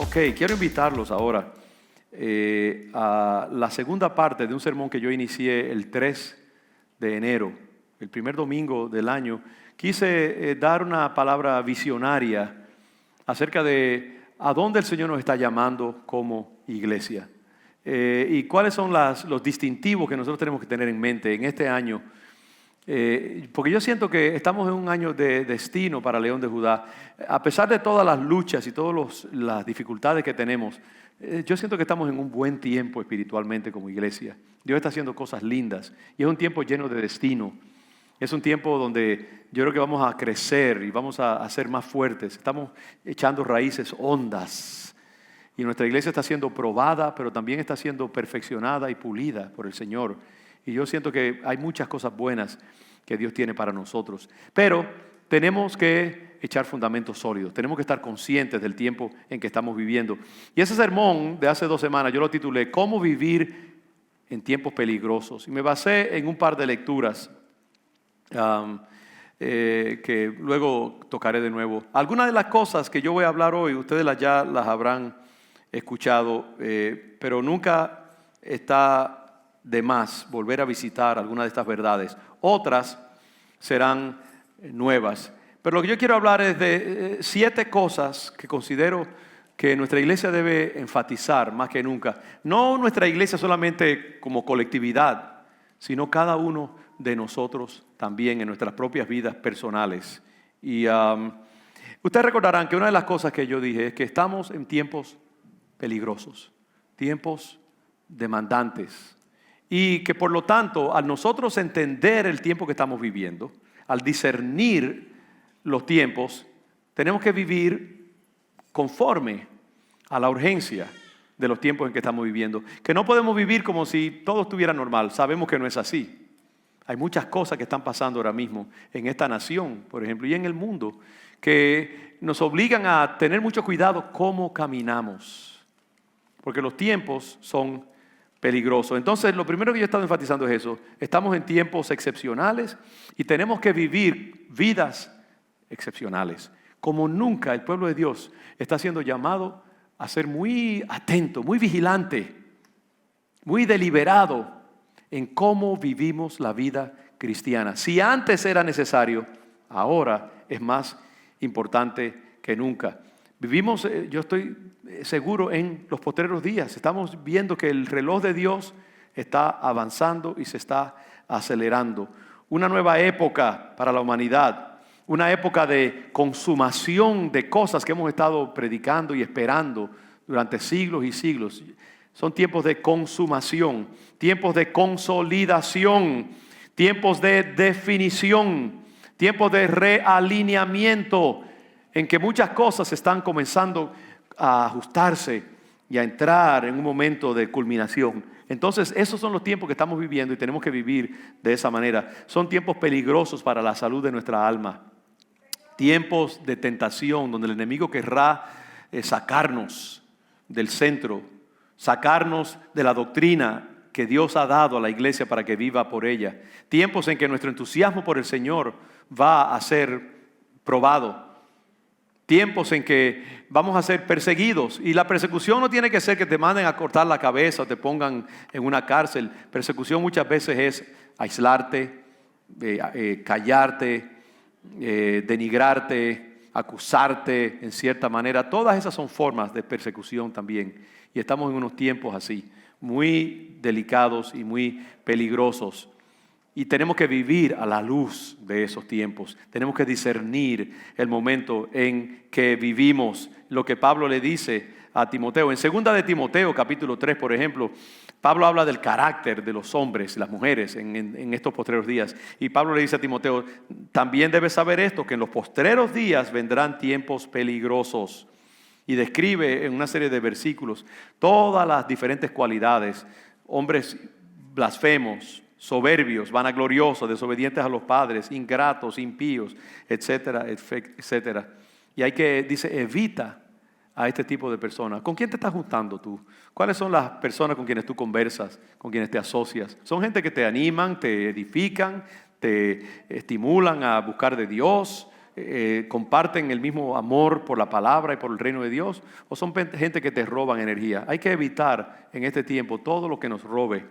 Ok, quiero invitarlos ahora a la segunda parte de un sermón que yo inicié el 3 de enero, el primer domingo del año. Quise dar una palabra visionaria acerca de a dónde el Señor nos está llamando como iglesia y cuáles son los distintivos que nosotros tenemos que tener en mente en este año. Porque yo siento que estamos en un año de destino para León de Judá. A pesar de todas las luchas y todas las dificultades que tenemos, yo siento que estamos en un buen tiempo espiritualmente como iglesia. Dios está haciendo cosas lindas y es un tiempo lleno de destino. Es un tiempo donde yo creo que vamos a crecer y vamos a ser más fuertes. Estamos echando raíces hondas y nuestra iglesia está siendo probada, pero también está siendo perfeccionada y pulida por el Señor. Y yo siento que hay muchas cosas buenas que Dios tiene para nosotros. Pero tenemos que echar fundamentos sólidos. Tenemos que estar conscientes del tiempo en que estamos viviendo. Y ese sermón de hace 2 semanas yo lo titulé ¿Cómo vivir en tiempos peligrosos? Y me basé en un par de lecturas que luego tocaré de nuevo. Algunas de las cosas que yo voy a hablar hoy, ustedes ya las habrán escuchado, pero nunca está de más volver a visitar algunas de estas verdades. Otras serán nuevas. Pero lo que yo quiero hablar es de 7 cosas que considero que nuestra iglesia debe enfatizar más que nunca. No nuestra iglesia solamente como colectividad, sino cada uno de nosotros también en nuestras propias vidas personales. Y ustedes recordarán que una de las cosas que yo dije es que estamos en tiempos peligrosos, tiempos demandantes. Y que por lo tanto, al nosotros entender el tiempo que estamos viviendo, al discernir los tiempos, tenemos que vivir conforme a la urgencia de los tiempos en que estamos viviendo. Que no podemos vivir como si todo estuviera normal. Sabemos que no es así. Hay muchas cosas que están pasando ahora mismo en esta nación, por ejemplo, y en el mundo, que nos obligan a tener mucho cuidado cómo caminamos. Porque los tiempos son peligroso. Entonces, lo primero que yo he estado enfatizando es eso. Estamos en tiempos excepcionales y tenemos que vivir vidas excepcionales. Como nunca el pueblo de Dios está siendo llamado a ser muy atento, muy vigilante, muy deliberado en cómo vivimos la vida cristiana. Si antes era necesario, ahora es más importante que nunca. Vivimos, yo estoy seguro, en los postreros días. Estamos viendo que el reloj de Dios está avanzando y se está acelerando. Una nueva época para la humanidad. Una época de consumación de cosas que hemos estado predicando y esperando durante siglos y siglos. Son tiempos de consumación, tiempos de consolidación, tiempos de definición, tiempos de realineamiento, en que muchas cosas están comenzando a ajustarse y a entrar en un momento de culminación. Entonces, esos son los tiempos que estamos viviendo y tenemos que vivir de esa manera. Son tiempos peligrosos para la salud de nuestra alma. Tiempos de tentación donde el enemigo querrá sacarnos del centro, sacarnos de la doctrina que Dios ha dado a la iglesia para que viva por ella. Tiempos en que nuestro entusiasmo por el Señor va a ser probado. Tiempos en que vamos a ser perseguidos. Y la persecución no tiene que ser que te manden a cortar la cabeza o te pongan en una cárcel. Persecución muchas veces es aislarte, callarte, denigrarte, acusarte en cierta manera. Todas esas son formas de persecución también. Y estamos en unos tiempos así, muy delicados y muy peligrosos. Y tenemos que vivir a la luz de esos tiempos. Tenemos que discernir el momento en que vivimos. Lo que Pablo le dice a Timoteo. En 2 de Timoteo, capítulo 3, por ejemplo, Pablo habla del carácter de los hombres y las mujeres en estos postreros días. Y Pablo le dice a Timoteo, también debes saber esto, que en los postreros días vendrán tiempos peligrosos. Y describe en una serie de versículos todas las diferentes cualidades. Hombres blasfemos, soberbios, vanagloriosos, desobedientes a los padres, ingratos, impíos, etcétera, etcétera. Y hay que, dice, evita a este tipo de personas. ¿Con quién te estás juntando tú? ¿Cuáles son las personas con quienes tú conversas, con quienes te asocias? ¿Son gente que te animan, te edifican, te estimulan a buscar de Dios, comparten el mismo amor por la palabra y por el reino de Dios, o son gente que te roban energía. Hay que evitar en este tiempo todo lo que nos robe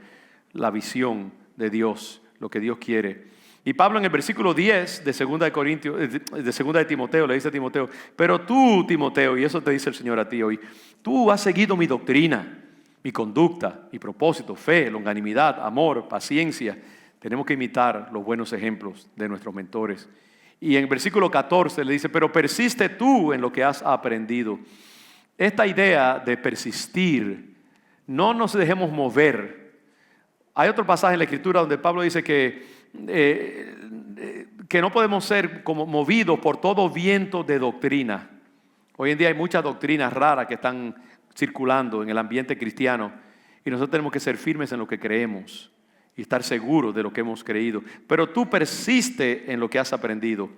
la visión de Dios, lo que Dios quiere. Y Pablo en el versículo 10 de 2 de Corintios, de 2 de Timoteo, le dice a Timoteo: pero tú, Timoteo, y eso te dice el Señor a ti hoy, tú has seguido mi doctrina, mi conducta, mi propósito, fe, longanimidad, amor, paciencia. Tenemos que imitar los buenos ejemplos de nuestros mentores. Y en el versículo 14 le dice: pero persiste tú en lo que has aprendido. Esta idea de persistir, no nos dejemos mover. Hay otro pasaje en la Escritura donde Pablo dice que no podemos ser como movidos por todo viento de doctrina. Hoy en día hay muchas doctrinas raras que están circulando en el ambiente cristiano y nosotros tenemos que ser firmes en lo que creemos y estar seguros de lo que hemos creído. Pero tú persiste en lo que has aprendido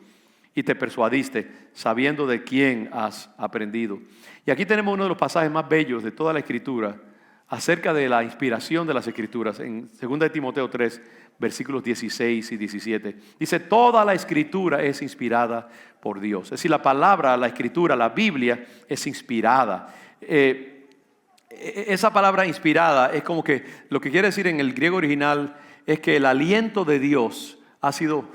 y te persuadiste sabiendo de quién has aprendido. Y aquí tenemos uno de los pasajes más bellos de toda la Escritura acerca de la inspiración de las Escrituras. En 2 de Timoteo 3, versículos 16 y 17. Dice: toda la Escritura es inspirada por Dios. Es decir, la palabra, la Escritura, la Biblia es inspirada. Esa palabra inspirada es como que lo que quiere decir en el griego original es que el aliento de Dios ha sido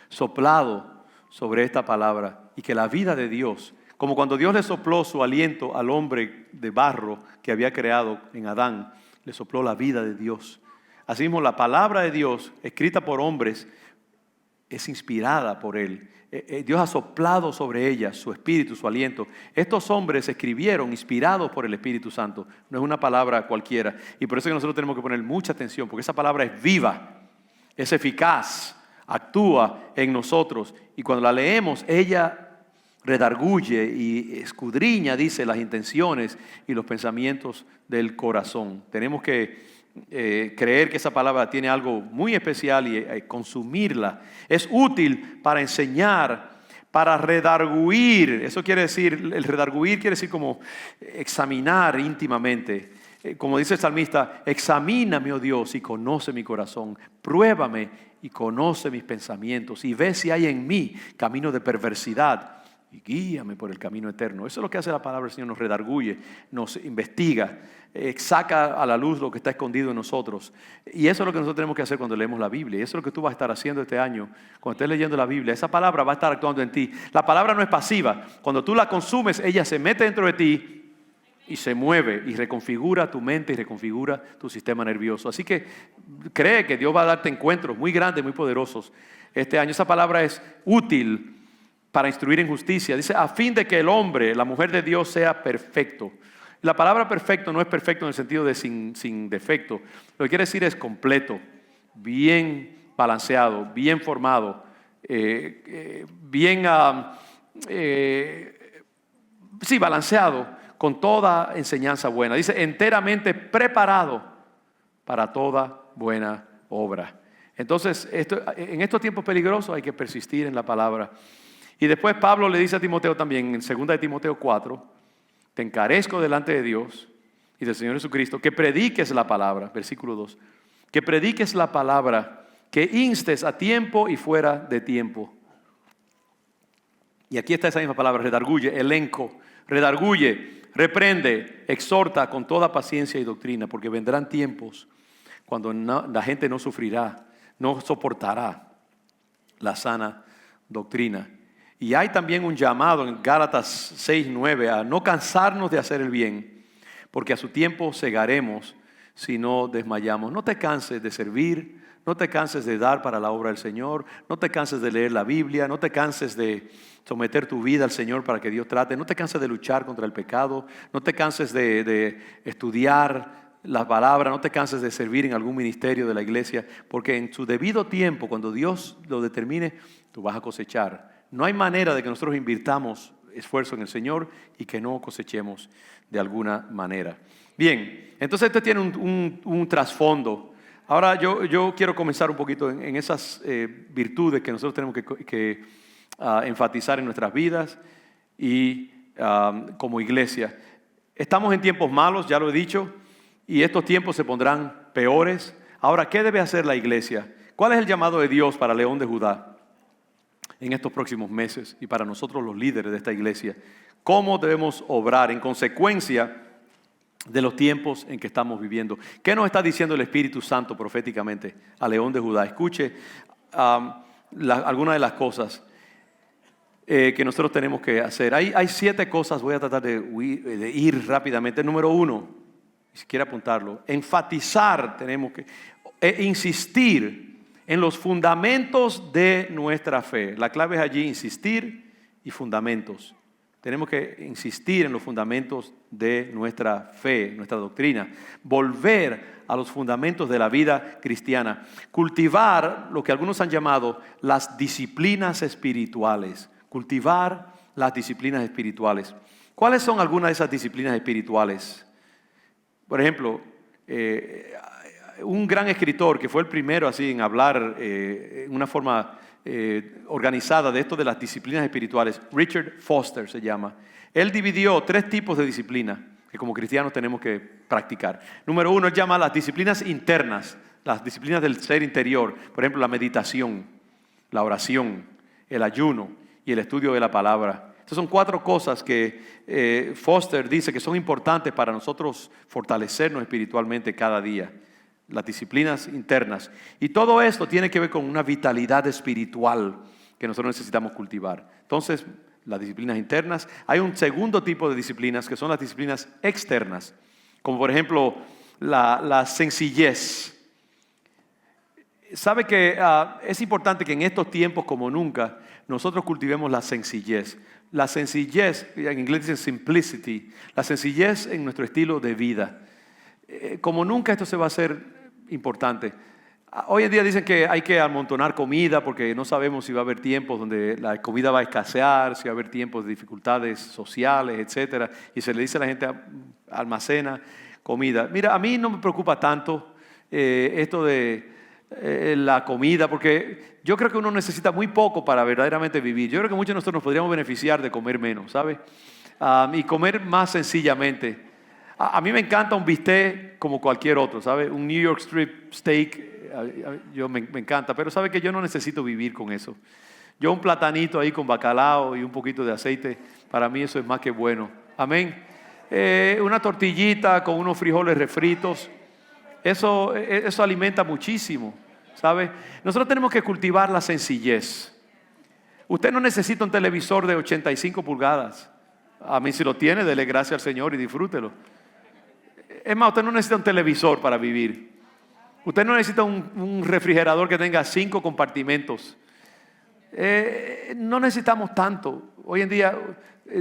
soplado sobre esta palabra y que la vida de Dios, como cuando Dios le sopló su aliento al hombre de barro que había creado en Adán, le sopló la vida de Dios. Asimismo, la palabra de Dios, escrita por hombres, es inspirada por Él. Dios ha soplado sobre ella su espíritu, su aliento. Estos hombres escribieron inspirados por el Espíritu Santo. No es una palabra cualquiera. Y por eso es que nosotros tenemos que poner mucha atención, porque esa palabra es viva, es eficaz, actúa en nosotros. Y cuando la leemos, ella redarguye y escudriña, dice, las intenciones y los pensamientos del corazón. Tenemos que creer que esa palabra tiene algo muy especial y consumirla. Es útil para enseñar, para redarguir. Eso quiere decir, el redarguir quiere decir como examinar íntimamente. Como dice el salmista: examíname, oh Dios, y conoce mi corazón. Pruébame y conoce mis pensamientos y ve si hay en mí camino de perversidad y guíame por el camino eterno. Eso es lo que hace la palabra del Señor: nos redarguye, nos investiga, saca a la luz lo que está escondido en nosotros. Y eso es lo que nosotros tenemos que hacer cuando leemos la Biblia. Y eso es lo que tú vas a estar haciendo este año cuando estés leyendo la Biblia. Esa palabra va a estar actuando en ti. La palabra no es pasiva. Cuando tú la consumes, ella se mete dentro de ti y se mueve y reconfigura tu mente y reconfigura tu sistema nervioso. Así que cree que Dios va a darte encuentros muy grandes, muy poderosos este año. Esa palabra es útil para instruir en justicia. Dice: a fin de que el hombre, la mujer de Dios, sea perfecto. La palabra perfecto no es perfecto en el sentido de sin defecto. Lo que quiere decir es completo, bien balanceado, bien formado, balanceado, con toda enseñanza buena. Dice: enteramente preparado para toda buena obra. Entonces, en estos tiempos peligrosos hay que persistir en la palabra. Y después Pablo le dice a Timoteo también, en 2 de Timoteo 4, te encarezco delante de Dios y del Señor Jesucristo, que prediques la palabra, versículo 2, que prediques la palabra, que instes a tiempo y fuera de tiempo. Y aquí está esa misma palabra: redarguye, elenco, redarguye, reprende, exhorta con toda paciencia y doctrina, porque vendrán tiempos cuando la gente no sufrirá, no soportará la sana doctrina. Y hay también un llamado en Gálatas 6:9 a no cansarnos de hacer el bien, porque a su tiempo segaremos si no desmayamos. No te canses de servir, no te canses de dar para la obra del Señor, no te canses de leer la Biblia, no te canses de someter tu vida al Señor para que Dios trate, no te canses de luchar contra el pecado, no te canses de estudiar la palabra, no te canses de servir en algún ministerio de la iglesia, porque en su debido tiempo, cuando Dios lo determine, tú vas a cosechar. No hay manera de que nosotros invirtamos esfuerzo en el Señor y que no cosechemos de alguna manera. Bien, entonces este tiene un trasfondo. Ahora yo quiero comenzar un poquito en esas virtudes que nosotros tenemos que enfatizar en nuestras vidas y como iglesia. Estamos en tiempos malos, ya lo he dicho, y estos tiempos se pondrán peores. Ahora, ¿qué debe hacer la iglesia? ¿Cuál es el llamado de Dios para León de Judá? en estos próximos meses y para nosotros los líderes de esta iglesia. Cómo debemos obrar en consecuencia de los tiempos en que estamos viviendo. ¿Qué nos está diciendo el Espíritu Santo proféticamente a León de Judá? Escuche algunas de las cosas que nosotros tenemos que hacer. Hay 7 cosas, voy a tratar de ir rápidamente. Número 1, si quiere apuntarlo, enfatizar, tenemos que insistir en los fundamentos de nuestra fe. La clave es allí, insistir y fundamentos. Tenemos que insistir en los fundamentos de nuestra fe, nuestra doctrina. Volver a los fundamentos de la vida cristiana. Cultivar lo que algunos han llamado las disciplinas espirituales. Cultivar las disciplinas espirituales. ¿Cuáles son algunas de esas disciplinas espirituales? Por ejemplo, un gran escritor que fue el primero así en hablar en una forma organizada de esto de las disciplinas espirituales, Richard Foster se llama. Él dividió 3 tipos de disciplina que como cristianos tenemos que practicar. Número 1, él llama las disciplinas internas, las disciplinas del ser interior. Por ejemplo, la meditación, la oración, el ayuno y el estudio de la palabra. Estas son 4 cosas que Foster dice que son importantes para nosotros fortalecernos espiritualmente cada día. Las disciplinas internas. Y todo esto tiene que ver con una vitalidad espiritual que nosotros necesitamos cultivar. Entonces, las disciplinas internas. Hay un segundo tipo de disciplinas que son las disciplinas externas. Como por ejemplo, la sencillez. Sabe que es importante que en estos tiempos como nunca nosotros cultivemos la sencillez. La sencillez, en inglés dicen simplicity, la sencillez en nuestro estilo de vida. Como nunca esto se va a hacer importante. Hoy en día dicen que hay que amontonar comida porque no sabemos si va a haber tiempos donde la comida va a escasear, si va a haber tiempos de dificultades sociales, etcétera. Y se le dice a la gente, almacena comida. Mira, a mí no me preocupa tanto esto de la comida, porque yo creo que uno necesita muy poco para verdaderamente vivir. Yo creo que muchos de nosotros nos podríamos beneficiar de comer menos, ¿sabe? Y comer más sencillamente. A mí me encanta un bistec como cualquier otro, ¿sabe? Un New York Strip steak, me encanta, pero ¿sabe que yo no necesito vivir con eso? Yo un platanito ahí con bacalao y un poquito de aceite, para mí eso es más que bueno. Amén. Una tortillita con unos frijoles refritos, eso alimenta muchísimo, ¿sabe? Nosotros tenemos que cultivar la sencillez. Usted no necesita un televisor de 85 pulgadas. A mí si lo tiene, dele gracias al Señor y disfrútelo. Es más, usted no necesita un televisor para vivir. Usted no necesita un refrigerador que tenga 5 compartimentos. No necesitamos tanto. Hoy en día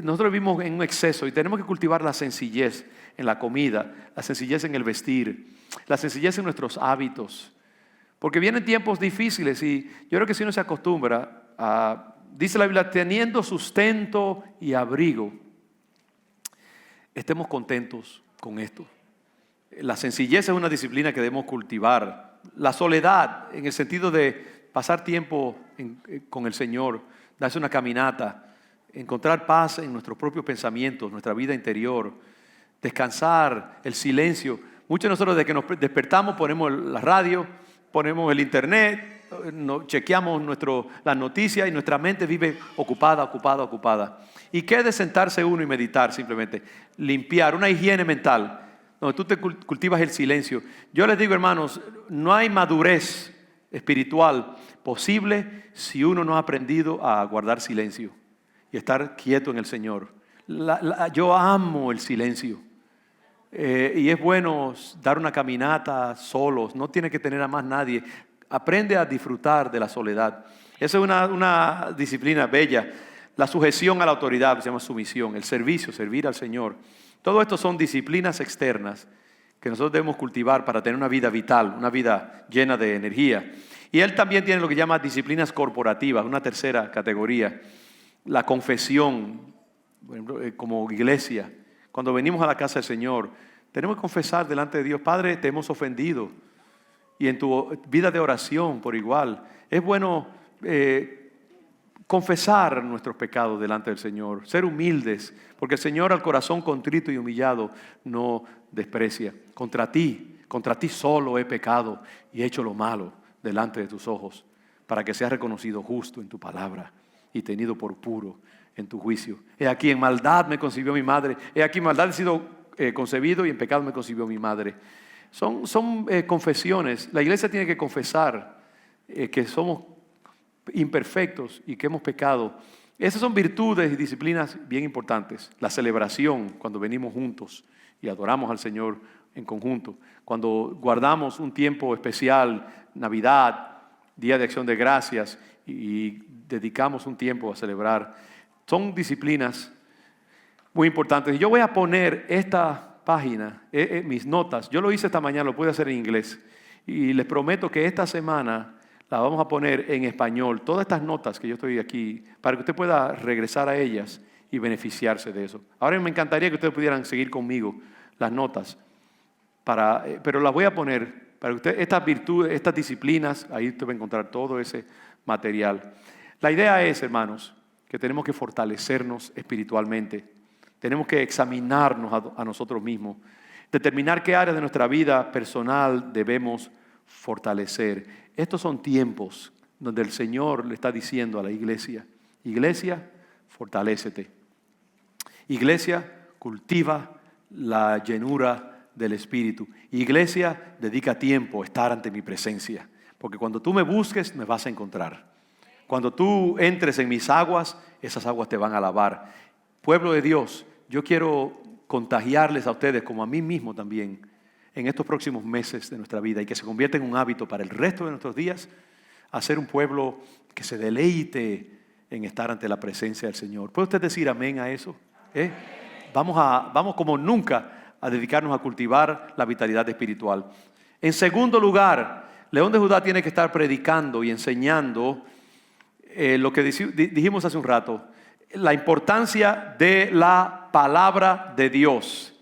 nosotros vivimos en un exceso y tenemos que cultivar la sencillez en la comida, la sencillez en el vestir, la sencillez en nuestros hábitos. Porque vienen tiempos difíciles y yo creo que si uno se acostumbra a, dice la Biblia, teniendo sustento y abrigo, estemos contentos con esto. La sencillez es una disciplina que debemos cultivar. La soledad, en el sentido de pasar tiempo con el Señor, darse una caminata, encontrar paz en nuestros propios pensamientos, nuestra vida interior, descansar, el silencio. Muchos de nosotros desde que nos despertamos ponemos la radio, ponemos el internet, chequeamos las noticias y nuestra mente vive ocupada. ¿Y qué de sentarse uno y meditar simplemente? Limpiar, una higiene mental, donde tú te cultivas el silencio. Yo les digo, hermanos, no hay madurez espiritual posible si uno no ha aprendido a guardar silencio y estar quieto en el Señor. Yo amo el silencio. Y es bueno dar una caminata solos, no tiene que tener a más nadie. Aprende a disfrutar de la soledad. Esa es una disciplina bella. La sujeción a la autoridad se llama sumisión, el servicio, servir al Señor. Todo esto son disciplinas externas que nosotros debemos cultivar para tener una vida vital, una vida llena de energía. Y él también tiene lo que llama disciplinas corporativas, una tercera categoría. La confesión, por ejemplo, como iglesia. Cuando venimos a la casa del Señor, tenemos que confesar delante de Dios, Padre, te hemos ofendido. Y en tu vida de oración, por igual, es bueno confesar nuestros pecados delante del Señor, ser humildes, porque el Señor al corazón contrito y humillado no desprecia. Contra ti solo he pecado y he hecho lo malo delante de tus ojos, para que seas reconocido justo en tu palabra. y tenido por puro en tu juicio. He aquí en maldad me concibió mi madre. He aquí en maldad he sido concebido y en pecado me concibió mi madre. Son confesiones. La iglesia tiene que confesar que somos imperfectos y que hemos pecado. Esas son virtudes y disciplinas bien importantes. La celebración, cuando venimos juntos y adoramos al Señor en conjunto. Cuando guardamos un tiempo especial, Navidad, Día de Acción de Gracias, y dedicamos un tiempo a celebrar. Son disciplinas muy importantes. Y yo voy a poner esta página, mis notas. Yo lo hice esta mañana, lo pude hacer en inglés. Y les prometo que esta semana la vamos a poner en español. Todas estas notas que yo estoy aquí, para que usted pueda regresar a ellas y beneficiarse de eso. Ahora me encantaría que ustedes pudieran seguir conmigo las notas. Pero las voy a poner para que usted, estas virtudes, estas disciplinas, ahí usted va a encontrar todo ese material. La idea es, hermanos, que tenemos que fortalecernos espiritualmente. Tenemos que examinarnos a nosotros mismos, determinar qué áreas de nuestra vida personal debemos fortalecer. Estos son tiempos donde el Señor le está diciendo a la iglesia: iglesia, fortalécete. Iglesia, cultiva la llenura del Espíritu. Iglesia, dedica tiempo a estar ante mi presencia. Porque cuando tú me busques, me vas a encontrar. Cuando tú entres en mis aguas, esas aguas te van a lavar. Pueblo de Dios, yo quiero contagiarles a ustedes, como a mí mismo también, en estos próximos meses de nuestra vida, y que se convierta en un hábito para el resto de nuestros días, a ser un pueblo que se deleite en estar ante la presencia del Señor. ¿Puede usted decir amén a eso? Vamos como nunca a dedicarnos a cultivar la vitalidad espiritual. En segundo lugar, León de Judá tiene que estar predicando y enseñando lo que dijimos hace un rato, la importancia de la palabra de Dios.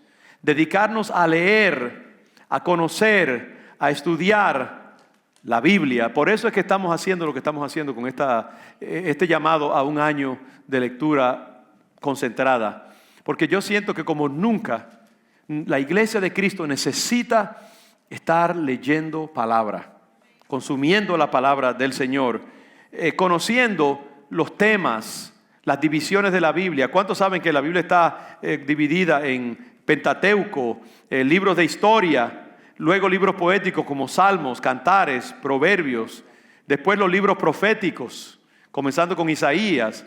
Dedicarnos a leer, a conocer, a estudiar la Biblia. Por eso es que estamos haciendo lo que estamos haciendo con este llamado a un año de lectura concentrada. Porque yo siento que como nunca la iglesia de Cristo necesita estar leyendo palabra, consumiendo la palabra del Señor, conociendo los temas, las divisiones de la Biblia. ¿Cuántos saben que la Biblia está dividida en Pentateuco, libros de historia, luego libros poéticos como Salmos, Cantares, Proverbios, después los libros proféticos, comenzando con Isaías,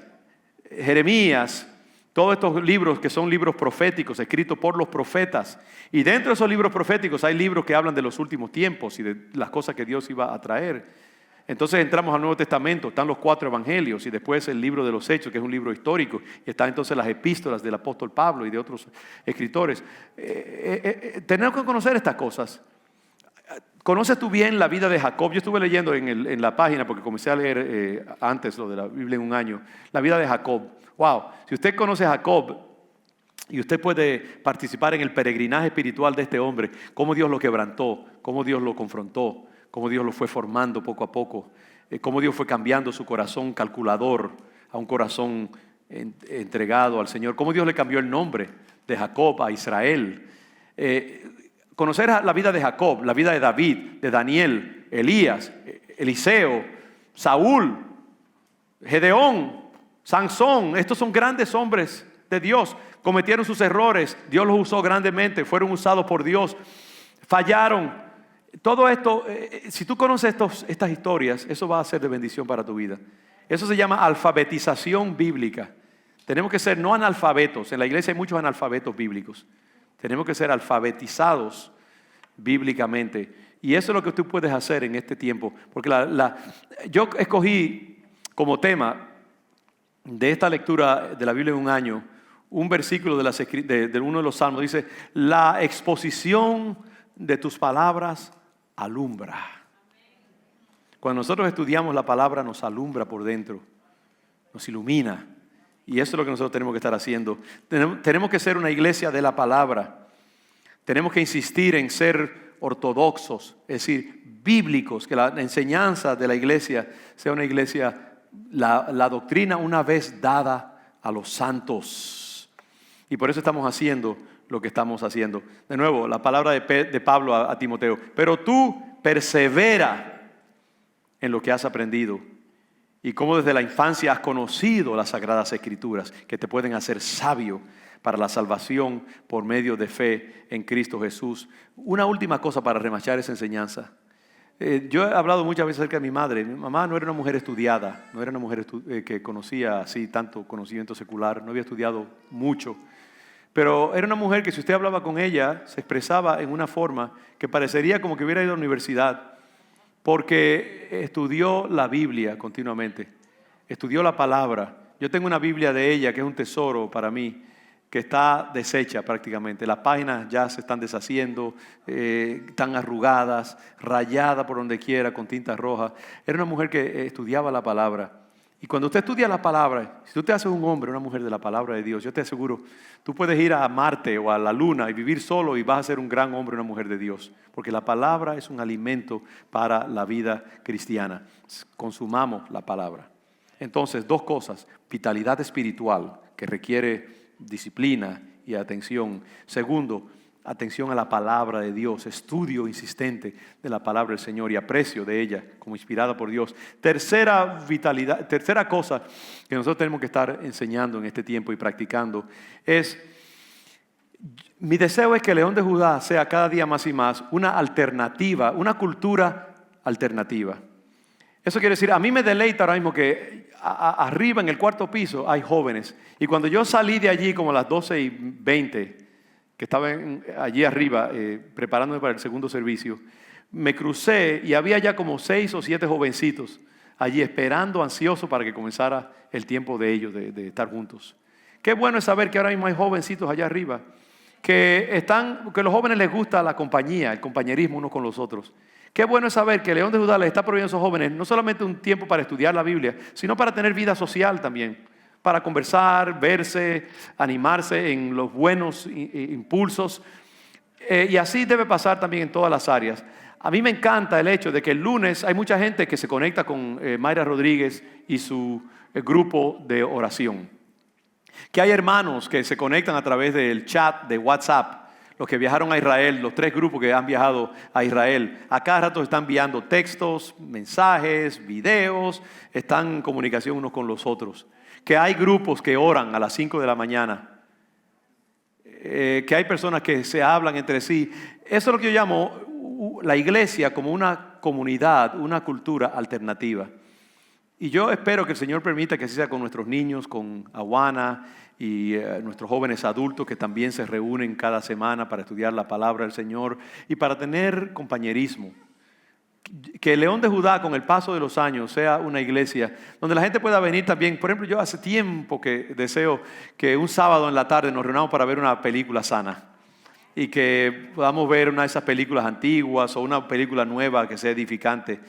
Jeremías, todos estos libros que son libros proféticos escritos por los profetas. Y dentro de esos libros proféticos hay libros que hablan de los últimos tiempos y de las cosas que Dios iba a traer. Entonces entramos al Nuevo Testamento, están los 4 evangelios y después el libro de los Hechos, que es un libro histórico, y están entonces las epístolas del apóstol Pablo y de otros escritores. Tenemos que conocer estas cosas. ¿Conoces tú bien la vida de Jacob? Yo estuve leyendo en la página, porque comencé a leer antes lo de la Biblia en un año, la vida de Jacob. Wow, si usted conoce a Jacob y usted puede participar en el peregrinaje espiritual de este hombre, cómo Dios lo quebrantó, cómo Dios lo confrontó, cómo Dios lo fue formando poco a poco, cómo Dios fue cambiando su corazón calculador a un corazón entregado al Señor, cómo Dios le cambió el nombre de Jacob a Israel. Conocer la vida de Jacob, la vida de David, de Daniel, Elías, Eliseo, Saúl, Gedeón, Sansón, estos son grandes hombres de Dios, cometieron sus errores, Dios los usó grandemente, fueron usados por Dios, fallaron. Todo esto, si tú conoces estas historias, eso va a ser de bendición para tu vida. Eso se llama alfabetización bíblica. Tenemos que ser no analfabetos, en la iglesia hay muchos analfabetos bíblicos. Tenemos que ser alfabetizados bíblicamente. Y eso es lo que tú puedes hacer en este tiempo, porque yo escogí como tema de esta lectura de la Biblia en un año, un versículo de uno de los salmos. Dice: la exposición de tus palabras alumbra. Cuando nosotros estudiamos la palabra, nos alumbra por dentro, nos ilumina. Y eso es lo que nosotros tenemos que estar haciendo. Tenemos que ser una iglesia de la palabra. Tenemos que insistir en ser ortodoxos, es decir, bíblicos, que la enseñanza de la iglesia sea una iglesia, la doctrina una vez dada a los santos. Y por eso estamos haciendo lo que estamos haciendo. De nuevo, la palabra de Pablo a Timoteo: pero tú persevera en lo que has aprendido y cómo desde la infancia has conocido las Sagradas Escrituras que te pueden hacer sabio para la salvación por medio de fe en Cristo Jesús. Una última cosa para remachar esa enseñanza. Yo he hablado muchas veces acerca de mi madre. Mi mamá no era una mujer estudiada, no era una mujer que conocía así tanto conocimiento secular, no había estudiado mucho. Pero era una mujer que si usted hablaba con ella, se expresaba en una forma que parecería como que hubiera ido a la universidad, porque estudió la Biblia continuamente, estudió la palabra. Yo tengo una Biblia de ella que es un tesoro para mí, que está deshecha prácticamente. Las páginas ya se están deshaciendo, están arrugadas, rayadas por donde quiera con tinta roja. Era una mujer que estudiaba la palabra. Y cuando usted estudia la palabra, si tú te haces un hombre, una mujer de la palabra de Dios, yo te aseguro, tú puedes ir a Marte o a la Luna y vivir solo y vas a ser un gran hombre, una mujer de Dios. Porque la palabra es un alimento para la vida cristiana. Consumamos la palabra. Entonces, dos cosas: vitalidad espiritual, que requiere disciplina y atención. Segundo, atención a la palabra de Dios, estudio insistente de la palabra del Señor y aprecio de ella como inspirada por Dios. Tercera cosa que nosotros tenemos que estar enseñando en este tiempo y practicando es, mi deseo es que León de Judá sea cada día más y más una alternativa, una cultura alternativa. Eso quiere decir, a mí me deleita ahora mismo que arriba en el cuarto piso hay jóvenes. Y cuando yo salí de allí como a las 12:20, que estaba allí arriba preparándome para el segundo servicio, me crucé y había ya como 6 o 7 jovencitos allí esperando, ansiosos para que comenzara el tiempo de ellos, de estar juntos. Qué bueno es saber que ahora mismo hay jovencitos allá arriba que los jóvenes les gusta la compañía, el compañerismo unos con los otros. Qué bueno es saber que León de Judá les está proveyendo a esos jóvenes no solamente un tiempo para estudiar la Biblia, sino para tener vida social también, para conversar, verse, animarse en los buenos impulsos. Y así debe pasar también en todas las áreas. A mí me encanta el hecho de que el lunes hay mucha gente que se conecta con Mayra Rodríguez y su grupo de oración. Que hay hermanos que se conectan a través del chat de WhatsApp. Los que viajaron a Israel, los 3 grupos que han viajado a Israel, a cada rato están enviando textos, mensajes, videos, están en comunicación unos con los otros. Que hay grupos que oran a las 5 de la mañana. Que hay personas que se hablan entre sí. Eso es lo que yo llamo la iglesia como una comunidad, una cultura alternativa. Y yo espero que el Señor permita que así sea con nuestros niños, con Awana y nuestros jóvenes adultos que también se reúnen cada semana para estudiar la palabra del Señor y para tener compañerismo. Que León de Judá con el paso de los años sea una iglesia donde la gente pueda venir también. Por ejemplo, yo hace tiempo que deseo que un sábado en la tarde nos reunamos para ver una película sana y que podamos ver una de esas películas antiguas o una película nueva que sea edificante.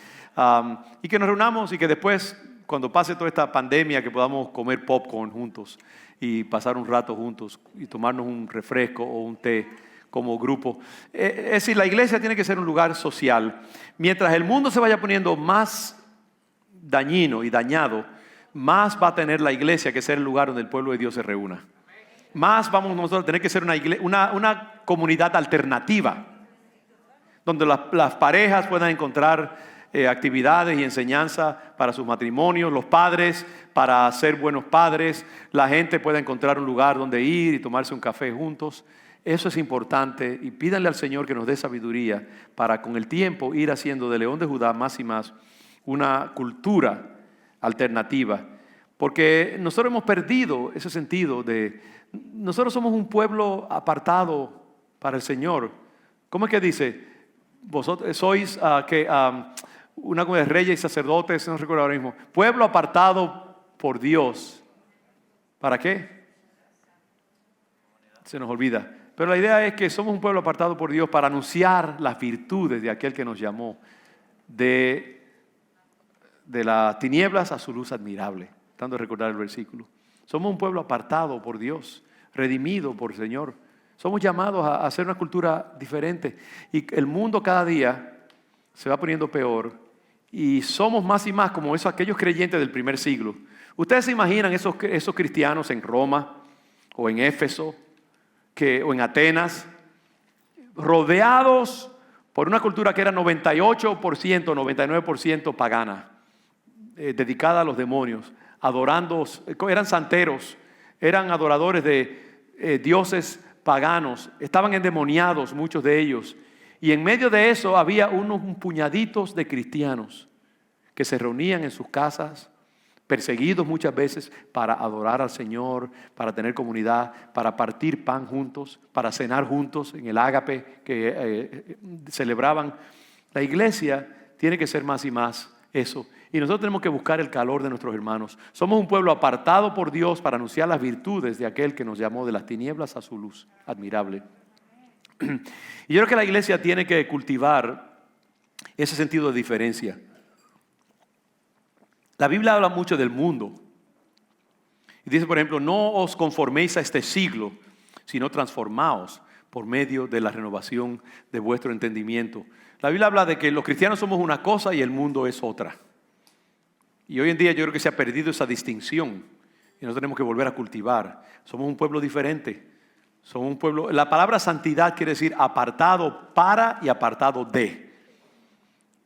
Y que nos reunamos y que después, cuando pase toda esta pandemia, que podamos comer popcorn juntos y pasar un rato juntos y tomarnos un refresco o un té como grupo. Es decir, la iglesia tiene que ser un lugar social. Mientras el mundo se vaya poniendo más dañino y dañado, más va a tener la iglesia que ser el lugar donde el pueblo de Dios se reúna. Más vamos nosotros a tener que ser una comunidad alternativa, donde las parejas puedan encontrar actividades y enseñanza para sus matrimonios, los padres para ser buenos padres, la gente pueda encontrar un lugar donde ir y tomarse un café juntos. Eso es importante y pídanle al Señor que nos dé sabiduría para con el tiempo ir haciendo de León de Judá más y más una cultura alternativa. Porque nosotros hemos perdido ese sentido de, nosotros somos un pueblo apartado para el Señor. ¿Cómo es que dice? Vosotros sois una comunidad de reyes y sacerdotes, no recuerdo ahora mismo. Pueblo apartado por Dios. ¿Para qué? Se nos olvida. Pero la idea es que somos un pueblo apartado por Dios para anunciar las virtudes de aquel que nos llamó de las tinieblas a su luz admirable. Tratando de recordar el versículo. Somos un pueblo apartado por Dios, redimido por el Señor. Somos llamados a hacer una cultura diferente. Y el mundo cada día se va poniendo peor. Y somos más y más como aquellos creyentes del primer siglo. ¿Ustedes se imaginan esos cristianos en Roma o en Éfeso o en Atenas, rodeados por una cultura que era 98%, 99% pagana? dedicada a los demonios, adorando, eran santeros, eran adoradores de dioses paganos, estaban endemoniados muchos de ellos. Y en medio de eso había unos puñaditos de cristianos que se reunían en sus casas, perseguidos muchas veces, para adorar al Señor, para tener comunidad, para partir pan juntos, para cenar juntos en el ágape que celebraban. La iglesia tiene que ser más y más eso. Y nosotros tenemos que buscar el calor de nuestros hermanos. Somos un pueblo apartado por Dios para anunciar las virtudes de aquel que nos llamó de las tinieblas a su luz. Admirable. Y yo creo que la iglesia tiene que cultivar ese sentido de diferencia. La Biblia habla mucho del mundo. Y dice, por ejemplo, no os conforméis a este siglo, sino transformaos por medio de la renovación de vuestro entendimiento. La Biblia habla de que los cristianos somos una cosa y el mundo es otra. Y hoy en día yo creo que se ha perdido esa distinción y nosotros tenemos que volver a cultivar. Somos un pueblo diferente. Somos un pueblo. La palabra santidad quiere decir apartado para y apartado de.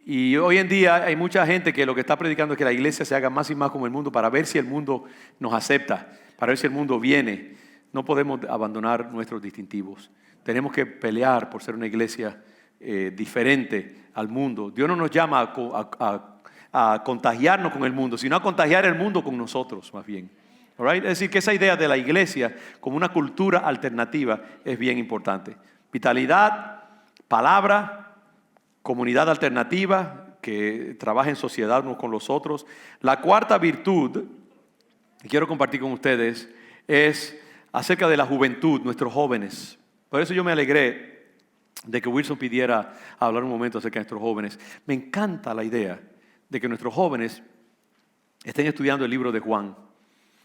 Y hoy en día hay mucha gente que lo que está predicando es que la iglesia se haga más y más como el mundo para ver si el mundo nos acepta, para ver si el mundo viene. No podemos abandonar nuestros distintivos. Tenemos que pelear por ser una iglesia diferente al mundo. Dios no nos llama a contagiarnos con el mundo, sino a contagiar el mundo con nosotros más bien. Alright? Es decir, que esa idea de la iglesia como una cultura alternativa es bien importante. Vitalidad, palabra, comunidad alternativa que trabaja en sociedad unos con los otros. La cuarta virtud que quiero compartir con ustedes es acerca de la juventud, nuestros jóvenes. Por eso yo me alegré de que Wilson pidiera hablar un momento acerca de nuestros jóvenes. Me encanta la idea de que nuestros jóvenes estén estudiando el libro de Juan,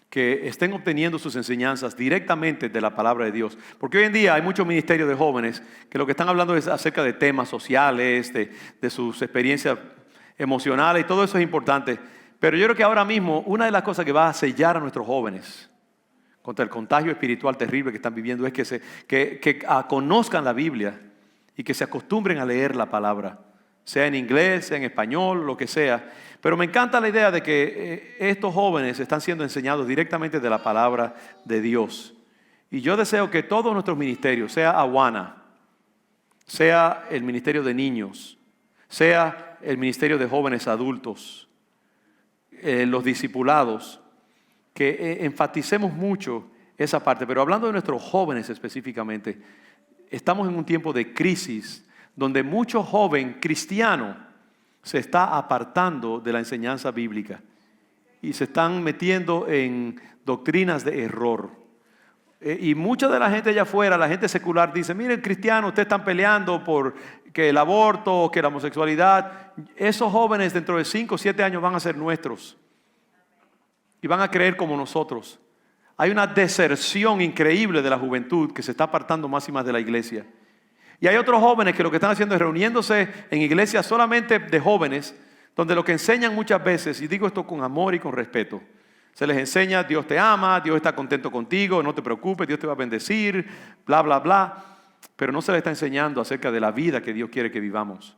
que estén obteniendo sus enseñanzas directamente de la palabra de Dios. Porque hoy en día hay muchos ministerios de jóvenes que lo que están hablando es acerca de temas sociales, de sus experiencias emocionales, y todo eso es importante. Pero yo creo que ahora mismo una de las cosas que va a sellar a nuestros jóvenes contra el contagio espiritual terrible que están viviendo es que conozcan la Biblia y que se acostumbren a leer la palabra, sea en inglés, sea en español, lo que sea. Pero me encanta la idea de que estos jóvenes están siendo enseñados directamente de la palabra de Dios. Y yo deseo que todos nuestros ministerios, sea Awana, sea el ministerio de niños, sea el ministerio de jóvenes adultos, los discipulados, que enfaticemos mucho esa parte. Pero hablando de nuestros jóvenes específicamente, estamos en un tiempo de crisis donde mucho joven cristiano se está apartando de la enseñanza bíblica y se están metiendo en doctrinas de error. Y mucha de la gente allá afuera, la gente secular, dice, miren, cristianos, ustedes están peleando por que el aborto, que la homosexualidad. Esos jóvenes dentro de 5 o 7 años van a ser nuestros y van a creer como nosotros. Hay una deserción increíble de la juventud que se está apartando más y más de la iglesia. Y hay otros jóvenes que lo que están haciendo es reuniéndose en iglesias solamente de jóvenes, donde lo que enseñan muchas veces, y digo esto con amor y con respeto, se les enseña, Dios te ama, Dios está contento contigo, no te preocupes, Dios te va a bendecir, bla, bla, bla. Pero no se les está enseñando acerca de la vida que Dios quiere que vivamos,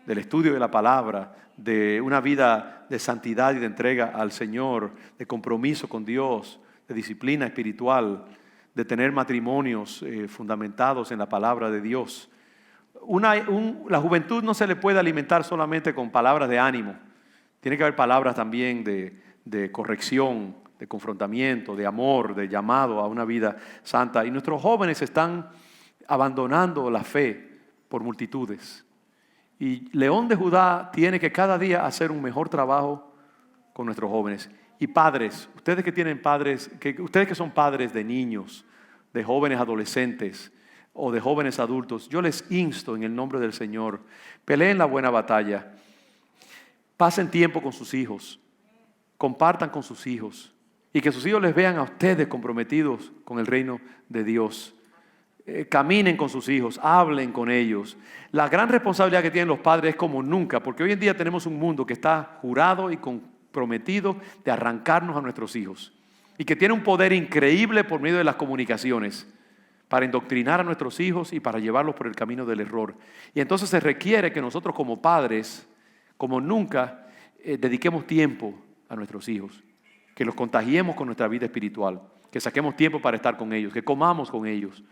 del estudio de la palabra, de una vida de santidad y de entrega al Señor, de compromiso con Dios, de disciplina espiritual, de tener matrimonios fundamentados en la palabra de Dios. La juventud no se le puede alimentar solamente con palabras de ánimo. Tiene que haber palabras también de corrección, de confrontamiento, de amor, de llamado a una vida santa. Y nuestros jóvenes están abandonando la fe por multitudes. Y León de Judá tiene que cada día hacer un mejor trabajo con nuestros jóvenes. Y padres, ustedes que tienen padres, ustedes que son padres de niños, de jóvenes adolescentes o de jóvenes adultos, yo les insto en el nombre del Señor, peleen la buena batalla, pasen tiempo con sus hijos, compartan con sus hijos y que sus hijos les vean a ustedes comprometidos con el reino de Dios. Caminen con sus hijos, hablen con ellos. La gran responsabilidad que tienen los padres es como nunca, porque hoy en día tenemos un mundo que está jurado y comprometido de arrancarnos a nuestros hijos y que tiene un poder increíble por medio de las comunicaciones para indoctrinar a nuestros hijos y para llevarlos por el camino del error. Y entonces se requiere que nosotros como padres, como nunca, dediquemos tiempo a nuestros hijos, que los contagiemos con nuestra vida espiritual, que saquemos tiempo para estar con ellos, que comamos con ellos,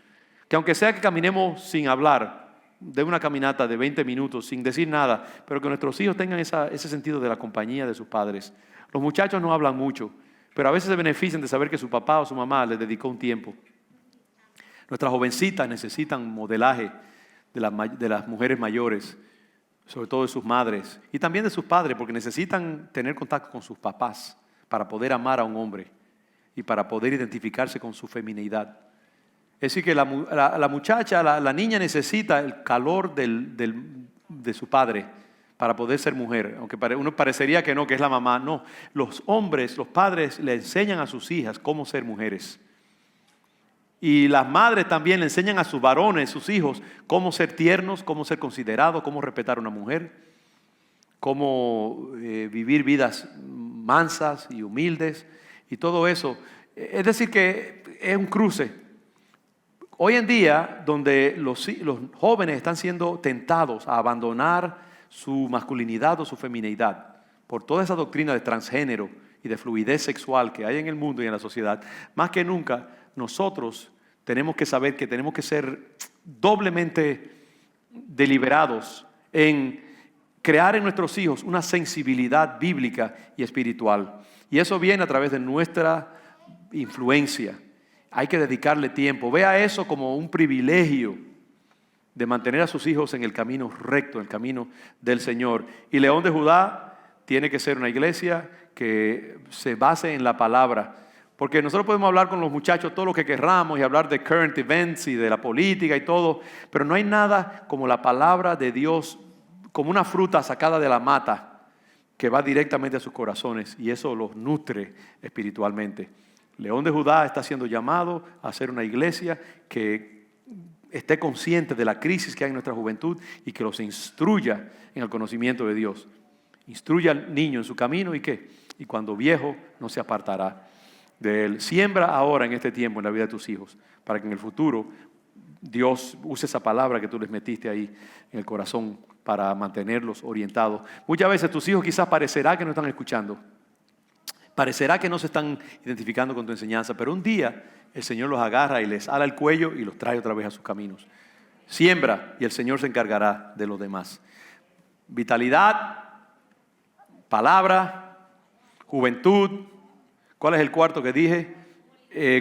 que aunque sea que caminemos sin hablar, de una caminata de 20 minutos sin decir nada, pero que nuestros hijos tengan ese sentido de la compañía de sus padres. Los muchachos no hablan mucho, pero a veces se benefician de saber que su papá o su mamá les dedicó un tiempo. Nuestras jovencitas necesitan modelaje de las mujeres mayores, sobre todo de sus madres y también de sus padres, porque necesitan tener contacto con sus papás para poder amar a un hombre y para poder identificarse con su feminidad. Es decir, que la muchacha, la niña necesita el calor de su padre para poder ser mujer. Aunque uno parecería que no, que es la mamá. No, los hombres, los padres le enseñan a sus hijas cómo ser mujeres. Y las madres también le enseñan a sus varones, sus hijos, cómo ser tiernos, cómo ser considerados, cómo respetar a una mujer, cómo vivir vidas mansas y humildes y todo eso. Es decir, que es un cruce. Hoy en día, donde los jóvenes están siendo tentados a abandonar su masculinidad o su feminidad por toda esa doctrina de transgénero y de fluidez sexual que hay en el mundo y en la sociedad, más que nunca nosotros tenemos que saber que tenemos que ser doblemente deliberados en crear en nuestros hijos una sensibilidad bíblica y espiritual. Y eso viene a través de nuestra influencia. Hay que dedicarle tiempo. Vea eso como un privilegio de mantener a sus hijos en el camino recto, en el camino del Señor. Y León de Judá tiene que ser una iglesia que se base en la palabra. Porque nosotros podemos hablar con los muchachos todo lo que querramos y hablar de current events y de la política y todo, pero no hay nada como la palabra de Dios, como una fruta sacada de la mata que va directamente a sus corazones y eso los nutre espiritualmente. León de Judá está siendo llamado a ser una iglesia que esté consciente de la crisis que hay en nuestra juventud y que los instruya en el conocimiento de Dios. Instruya al niño en su camino y ¿qué? Y cuando viejo no se apartará de él. Siembra ahora en este tiempo en la vida de tus hijos para que en el futuro Dios use esa palabra que tú les metiste ahí en el corazón para mantenerlos orientados. Muchas veces tus hijos quizás parecerá que no están escuchando. Parecerá que no se están identificando con tu enseñanza, pero un día el Señor los agarra y les ala el cuello y los trae otra vez a sus caminos. Siembra y el Señor se encargará de los demás. Vitalidad, palabra, juventud. ¿Cuál es el cuarto que dije?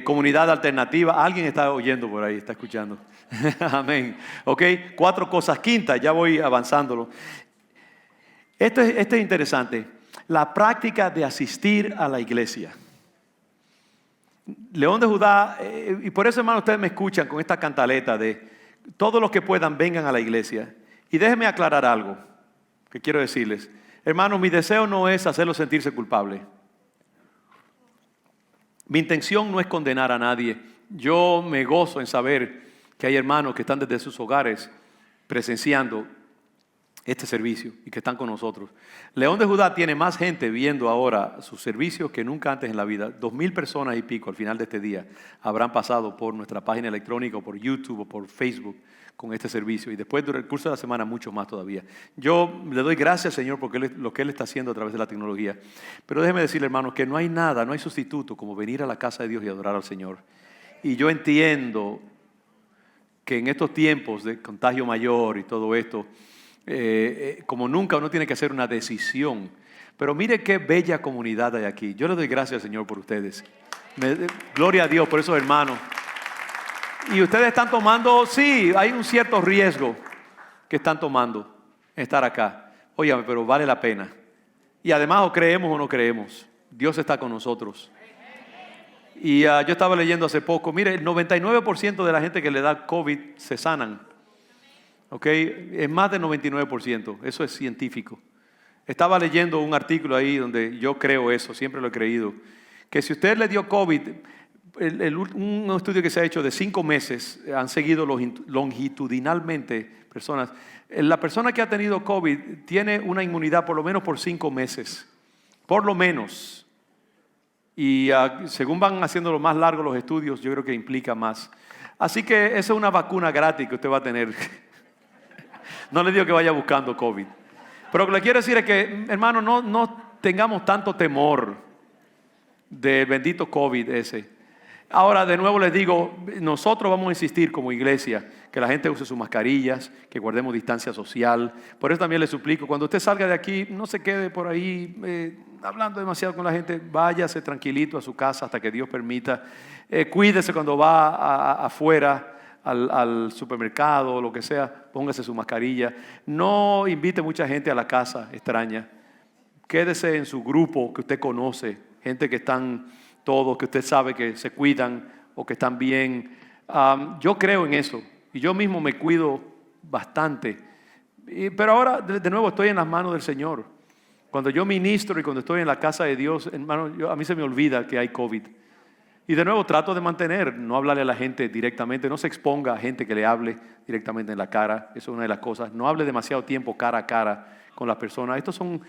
Comunidad alternativa. Alguien está oyendo por ahí, está escuchando. Amén. Ok, 4 cosas. Quinta, ya voy avanzándolo. Esto es interesante. La práctica de asistir a la iglesia. León de Judá, y por eso, hermano, ustedes me escuchan con esta cantaleta de todos los que puedan vengan a la iglesia. Y déjenme aclarar algo que quiero decirles. Hermano, mi deseo no es hacerlos sentirse culpables. Mi intención no es condenar a nadie. Yo me gozo en saber que hay hermanos que están desde sus hogares presenciando este servicio y que están con nosotros. León de Judá tiene más gente viendo ahora sus servicios que nunca antes en la vida. 2,000 personas y pico al final de este día habrán pasado por nuestra página electrónica o por YouTube o por Facebook con este servicio y después durante el curso de la semana mucho más todavía. Yo le doy gracias, Señor, porque lo que Él está haciendo a través de la tecnología. Pero déjeme decirle, hermanos, que no hay nada, no hay sustituto como venir a la casa de Dios y adorar al Señor. Y yo entiendo que en estos tiempos de contagio mayor y todo esto, como nunca uno tiene que hacer una decisión. Pero mire qué bella comunidad hay aquí. Yo le doy gracias, Señor, por ustedes. Gloria a Dios por esos hermanos. Y ustedes están tomando, sí, hay un cierto riesgo que están tomando en estar acá. Óyame, pero vale la pena. Y además, o creemos o no creemos, Dios está con nosotros. Y yo estaba leyendo hace poco, mire, el 99% de la gente que le da COVID se sanan. ¿Ok? Es más del 99%, eso es científico. Estaba leyendo un artículo ahí donde yo creo eso, siempre lo he creído, que si usted le dio COVID, un estudio que se ha hecho de 5 meses, han seguido longitudinalmente personas. La persona que ha tenido COVID tiene una inmunidad por lo menos por 5 meses, por lo menos. Y según van haciendo más largos los estudios, yo creo que implica más. Así que esa es una vacuna gratis que usted va a tener. No le digo que vaya buscando COVID. Pero lo que le quiero decir es que, hermano, no tengamos tanto temor del bendito COVID ese. Ahora, de nuevo les digo, nosotros vamos a insistir como iglesia que la gente use sus mascarillas, que guardemos distancia social. Por eso también les suplico, cuando usted salga de aquí, no se quede por ahí hablando demasiado con la gente. Váyase tranquilito a su casa hasta que Dios permita. Cuídese cuando va afuera al supermercado o lo que sea, póngase su mascarilla. No invite mucha gente a la casa extraña. Quédese en su grupo que usted conoce, gente que están todos, que usted sabe que se cuidan o que están bien. Yo creo en eso y yo mismo me cuido bastante. Pero ahora, de nuevo, estoy en las manos del Señor. Cuando yo ministro y cuando estoy en la casa de Dios, hermano, a mí se me olvida que hay COVID. Y de nuevo trato de no hablarle a la gente directamente, no se exponga a gente que le hable directamente en la cara. Eso es una de las cosas. No hable demasiado tiempo cara a cara con las personas. Estas son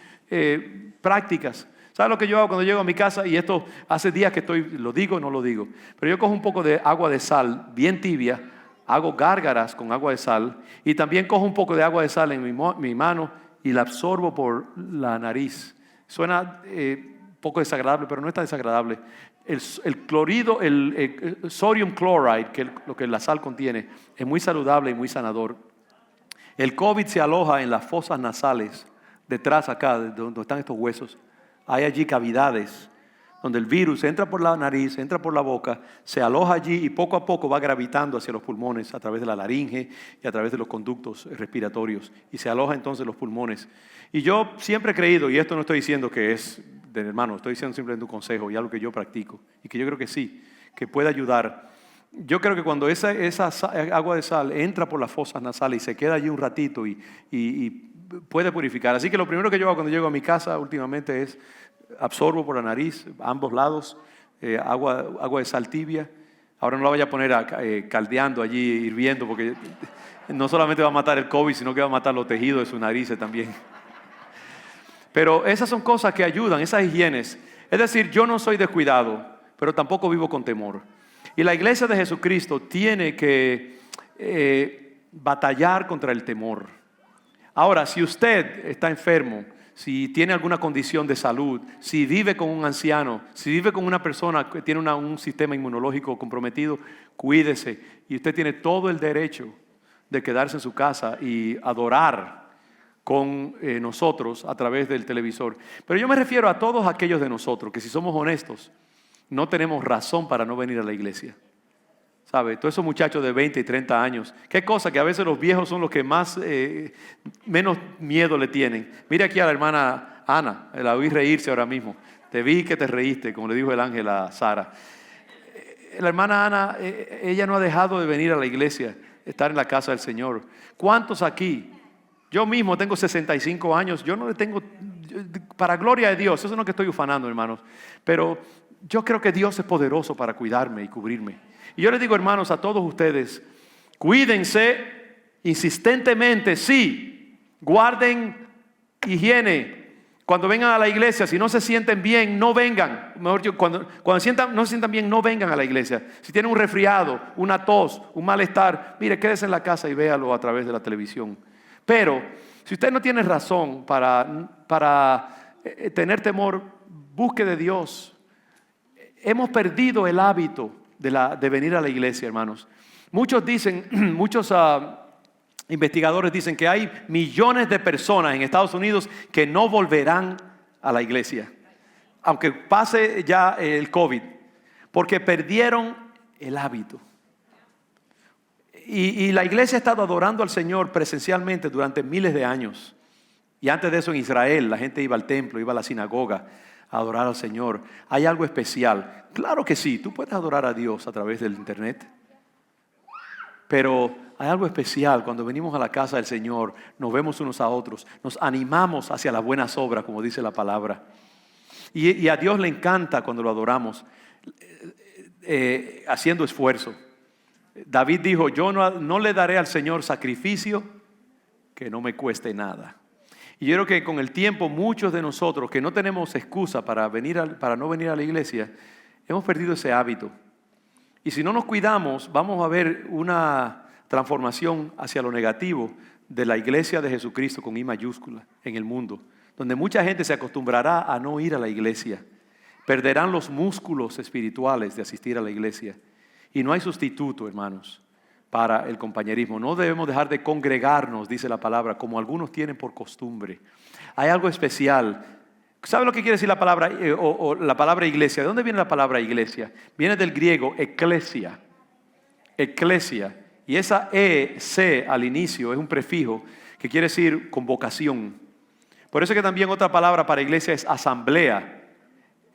prácticas. ¿Sabes lo que yo hago cuando llego a mi casa? Y esto hace días que lo digo o no lo digo. Pero yo cojo un poco de agua de sal bien tibia, hago gárgaras con agua de sal y también cojo un poco de agua de sal en mi mano y la absorbo por la nariz. Suena un poco desagradable, pero no es tan desagradable. El clorido, el sodium chloride, que es lo que la sal contiene, es muy saludable y muy sanador. El COVID se aloja en las fosas nasales, detrás acá, donde están estos huesos. Hay allí cavidades donde el virus entra por la nariz, entra por la boca, se aloja allí y poco a poco va gravitando hacia los pulmones a través de la laringe y a través de los conductos respiratorios y se aloja entonces en los pulmones. Y yo siempre he creído, y esto no estoy diciendo que es del hermano, estoy diciendo simplemente un consejo y algo que yo practico y que yo creo que sí, que puede ayudar. Yo creo que cuando esa agua de sal entra por las fosas nasales y se queda allí un ratito y puede purificar. Así que lo primero que yo hago cuando llego a mi casa últimamente es absorbo por la nariz, a ambos lados, agua de sal tibia. Ahora no la vaya a poner caldeando allí, hirviendo, porque no solamente va a matar el COVID, sino que va a matar los tejidos de sus narices también. Pero esas son cosas que ayudan, esas higienes. Es decir, yo no soy descuidado, pero tampoco vivo con temor. Y la iglesia de Jesucristo tiene que batallar contra el temor. Ahora, si usted está enfermo, si tiene alguna condición de salud, si vive con un anciano, si vive con una persona que tiene un sistema inmunológico comprometido, cuídese. Y usted tiene todo el derecho de quedarse en su casa y adorar con nosotros a través del televisor. Pero yo me refiero a todos aquellos de nosotros que, si somos honestos, no tenemos razón para no venir a la iglesia. ¿Sabe? Todos esos muchachos de 20 y 30 años. Qué cosa que a veces los viejos son los que menos miedo le tienen. Mire aquí a la hermana Ana, la oí reírse ahora mismo. Te vi que te reíste, como le dijo el ángel a Sara. La hermana Ana, ella no ha dejado de venir a la iglesia, estar en la casa del Señor. ¿Cuántos aquí? Yo mismo tengo 65 años, yo no le tengo, para gloria de Dios, eso no es lo que estoy ufanando, hermanos, pero yo creo que Dios es poderoso para cuidarme y cubrirme. Y yo les digo, hermanos, a todos ustedes, cuídense insistentemente, sí, guarden higiene. Cuando vengan a la iglesia, si no se sienten bien, no vengan. Mejor dicho, cuando no se sientan bien, no vengan a la iglesia. Si tienen un resfriado, una tos, un malestar, mire, quédese en la casa y véalo a través de la televisión. Pero si usted no tiene razón para tener temor, busque de Dios. Hemos perdido el hábito de venir a la iglesia, hermanos. Muchos investigadores dicen que hay millones de personas en Estados Unidos que no volverán a la iglesia, aunque pase ya el COVID, porque perdieron el hábito. Y la iglesia ha estado adorando al Señor presencialmente durante miles de años. Y antes de eso en Israel la gente iba al templo, iba a la sinagoga a adorar al Señor. Hay algo especial. Claro que sí, tú puedes adorar a Dios a través del internet. Pero hay algo especial cuando venimos a la casa del Señor, nos vemos unos a otros, nos animamos hacia las buenas obras, como dice la palabra. Y a Dios le encanta cuando lo adoramos, haciendo esfuerzo. David dijo, yo no le daré al Señor sacrificio que no me cueste nada. Y yo creo que con el tiempo muchos de nosotros que no tenemos excusa para no venir a la iglesia, hemos perdido ese hábito. Y si no nos cuidamos, vamos a ver una transformación hacia lo negativo de la iglesia de Jesucristo con I mayúscula en el mundo. donde mucha gente se acostumbrará a no ir a la iglesia. Perderán los músculos espirituales de asistir a la iglesia. Y no hay sustituto, hermanos, para el compañerismo. No debemos dejar de congregarnos, dice la palabra, como algunos tienen por costumbre. Hay algo especial. ¿Sabe lo que quiere decir la palabra la palabra iglesia? ¿De dónde viene la palabra iglesia? Viene del griego eclesia. Eclesia. Y esa C al inicio es un prefijo que quiere decir convocación. Por eso que también otra palabra para iglesia es asamblea.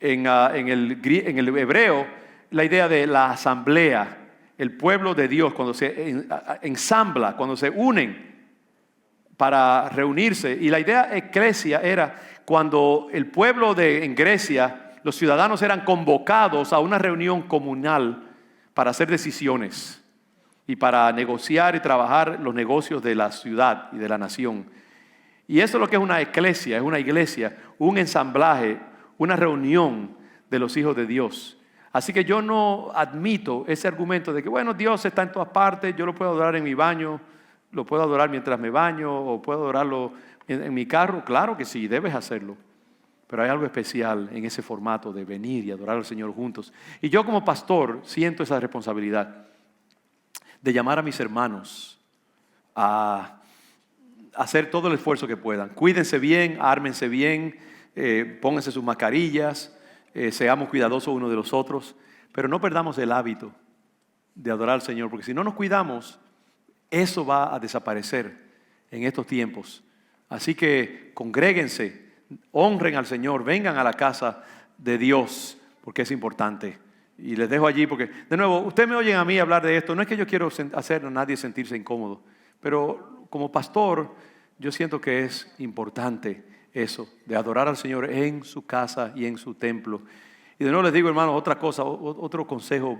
En el hebreo, la idea de la asamblea, el pueblo de Dios, cuando se ensambla, cuando se unen para reunirse. Y la idea eclesia era cuando el pueblo en Grecia, los ciudadanos eran convocados a una reunión comunal para hacer decisiones y para negociar y trabajar los negocios de la ciudad y de la nación. Y eso es lo que es una eclesia, es una iglesia, un ensamblaje, una reunión de los hijos de Dios. Así que yo no admito ese argumento de que, bueno, Dios está en todas partes, yo lo puedo adorar en mi baño, lo puedo adorar mientras me baño, o puedo adorarlo en mi carro. Claro que sí, debes hacerlo. Pero hay algo especial en ese formato de venir y adorar al Señor juntos. Y yo como pastor siento esa responsabilidad de llamar a mis hermanos a hacer todo el esfuerzo que puedan. Cuídense bien, ármense bien, pónganse sus mascarillas, seamos cuidadosos unos de los otros, pero no perdamos el hábito de adorar al Señor, porque si no nos cuidamos, eso va a desaparecer en estos tiempos. Así que congréguense, honren al Señor, vengan a la casa de Dios, porque es importante. Y les dejo allí porque, de nuevo, ustedes me oyen a mí hablar de esto. No es que yo quiero hacer a nadie sentirse incómodo, pero como pastor, yo siento que es importante eso, de adorar al Señor en su casa y en su templo. Y de nuevo les digo, hermanos, otra cosa, otro consejo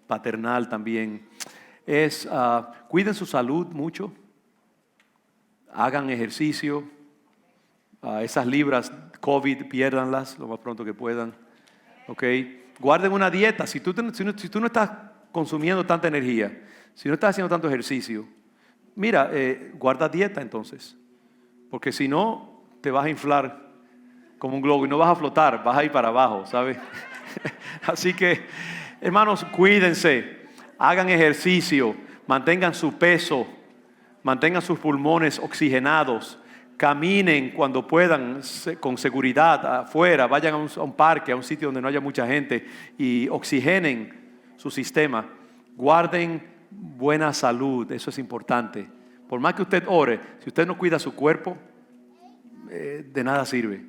paternal también, es cuiden su salud mucho, hagan ejercicio, esas libras COVID piérdanlas lo más pronto que puedan, ¿ok? Guarden una dieta. Si tú no estás consumiendo tanta energía, si no estás haciendo tanto ejercicio, mira, guarda dieta entonces, porque si no te vas a inflar como un globo y no vas a flotar, vas a ir para abajo, ¿sabes? Así que, hermanos, cuídense, hagan ejercicio, mantengan su peso, mantengan sus pulmones oxigenados, caminen cuando puedan con seguridad afuera, vayan a un parque, a un sitio donde no haya mucha gente y oxigenen su sistema. Guarden buena salud, eso es importante. Por más que usted ore, si usted no cuida su cuerpo, de nada sirve.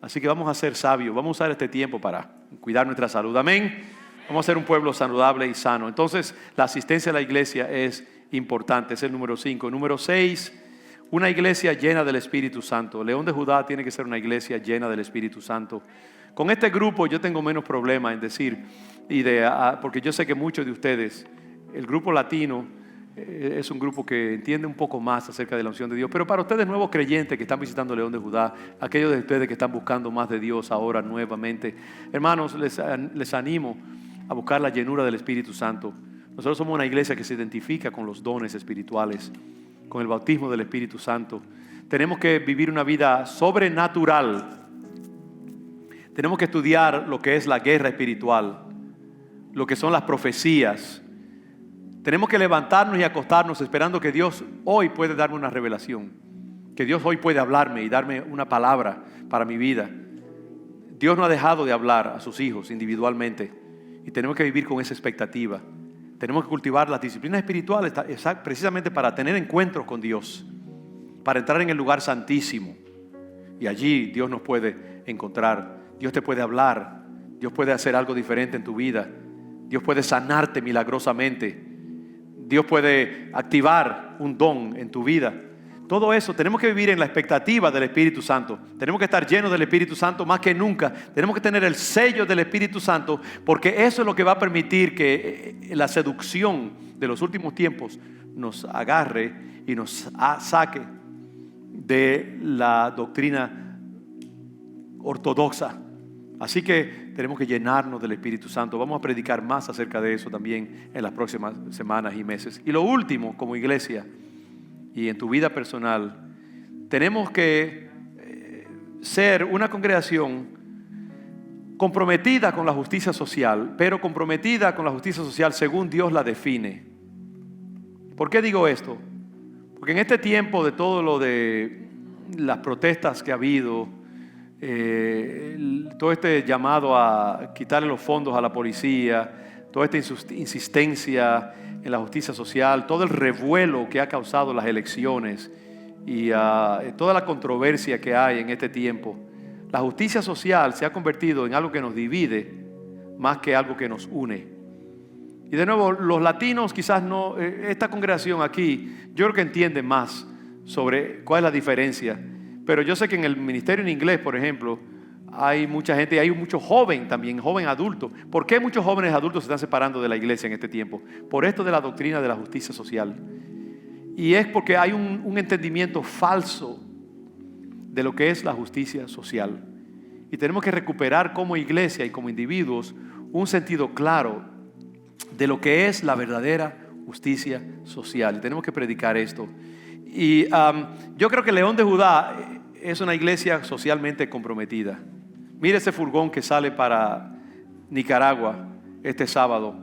Así que vamos a ser sabios, vamos a usar este tiempo para cuidar nuestra salud. Amén. Vamos a ser un pueblo saludable y sano. Entonces, la asistencia a la iglesia es importante, es el número 5. Número 6, una iglesia llena del Espíritu Santo. León de Judá tiene que ser una iglesia llena del Espíritu Santo. Con este grupo yo tengo menos problema en decir, porque yo sé que muchos de ustedes, el grupo latino, es un grupo que entiende un poco más acerca de la unción de Dios. Pero para ustedes nuevos creyentes que están visitando León de Judá, aquellos de ustedes que están buscando más de Dios ahora nuevamente, hermanos, les animo a buscar la llenura del Espíritu Santo. Nosotros somos una iglesia que se identifica con los dones espirituales, con el bautismo del Espíritu Santo. Tenemos que vivir una vida sobrenatural. Tenemos que estudiar lo que es la guerra espiritual, lo que son las profecías. Tenemos que levantarnos y acostarnos esperando que Dios hoy puede darme una revelación, que Dios hoy puede hablarme y darme una palabra para mi vida. Dios no ha dejado de hablar a sus hijos individualmente y tenemos que vivir con esa expectativa. Tenemos que cultivar las disciplinas espirituales precisamente para tener encuentros con Dios, para entrar en el lugar santísimo. Y allí Dios nos puede encontrar, Dios te puede hablar, Dios puede hacer algo diferente en tu vida, Dios puede sanarte milagrosamente, Dios puede activar un don en tu vida. Todo eso tenemos que vivir en la expectativa del Espíritu Santo. Tenemos que estar llenos del Espíritu Santo más que nunca. Tenemos que tener el sello del Espíritu Santo, porque eso es lo que va a permitir que la seducción de los últimos tiempos nos agarre y nos saque de la doctrina ortodoxa. Así que tenemos que llenarnos del Espíritu Santo. Vamos a predicar más acerca de eso también en las próximas semanas y meses. Y lo último, como iglesia y en tu vida personal, tenemos que ser una congregación comprometida con la justicia social, pero comprometida con la justicia social según Dios la define. ¿Por qué digo esto? Porque en este tiempo de todo lo de las protestas que ha habido, todo este llamado a quitarle los fondos a la policía, toda esta insistencia en la justicia social, todo el revuelo que ha causado las elecciones y toda la controversia que hay en este tiempo, la justicia social se ha convertido en algo que nos divide más que algo que nos une. Y de nuevo, los latinos quizás no, esta congregación aquí, yo creo que entiende más sobre cuál es la diferencia. Pero yo sé que en el ministerio en inglés, por ejemplo, hay mucha gente, hay mucho joven también, joven adulto. ¿Por qué muchos jóvenes adultos se están separando de la iglesia en este tiempo? Por esto de la doctrina de la justicia social. Y es porque hay un entendimiento falso de lo que es la justicia social. Y tenemos que recuperar como iglesia y como individuos un sentido claro de lo que es la verdadera justicia social. Y tenemos que predicar esto. Y yo creo que León de Judá es una iglesia socialmente comprometida. Mire ese furgón que sale para Nicaragua este sábado.